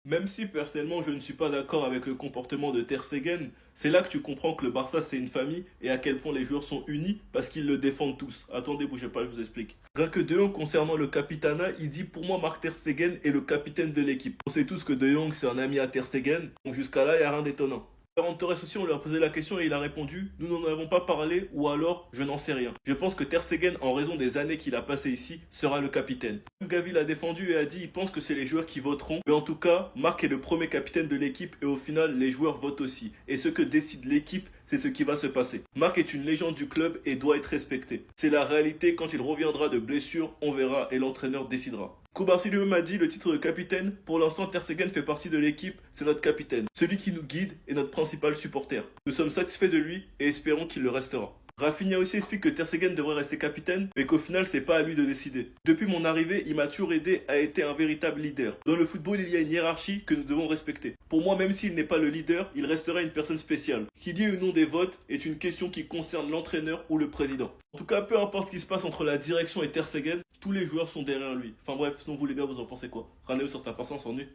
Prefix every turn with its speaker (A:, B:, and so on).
A: Même si personnellement je ne suis pas d'accord avec le comportement de Ter Stegen, c'est là que tu comprends que le Barça c'est une famille et à quel point les joueurs sont unis parce qu'ils le défendent tous. Attendez, bougez pas, je vous explique. Rien que De Jong concernant le capitana, il dit pour moi Marc Ter Stegen est le capitaine de l'équipe. On sait tous que De Jong c'est un ami à Ter Stegen, donc jusqu'à là il n'y a rien d'étonnant. Ferran Torres aussi, on lui a posé la question et il a répondu nous n'en avons pas parlé ou alors je n'en sais rien. Je pense que Ter Stegen, en raison des années qu'il a passées ici, sera le capitaine. Gavi l'a défendu et a dit il pense que c'est les joueurs qui voteront. Mais en tout cas, Marc est le premier capitaine de l'équipe et au final, les joueurs votent aussi. Et ce que décide l'équipe, c'est ce qui va se passer. Marc est une légende du club et doit être respecté. C'est la réalité, quand il reviendra de blessure, on verra et l'entraîneur décidera. Koubarsi lui-même a dit le titre de capitaine, pour l'instant Ter Stegen fait partie de l'équipe, c'est notre capitaine, celui qui nous guide et notre principal supporter. Nous sommes satisfaits de lui et espérons qu'il le restera. Rafinha aussi explique que Ter Stegen devrait rester capitaine, mais qu'au final c'est pas à lui de décider. Depuis mon arrivée, il m'a toujours aidé à être un véritable leader. Dans le football, il y a une hiérarchie que nous devons respecter. Pour moi, même s'il n'est pas le leader, il restera une personne spéciale. Qu'il y ait ou non des votes est une question qui concerne l'entraîneur ou le président. En tout cas, peu importe ce qui se passe entre la direction et Ter Stegen, tous les joueurs sont derrière lui. Enfin bref, sinon vous les gars, vous en pensez quoi? Raneo sur ta patience en nu.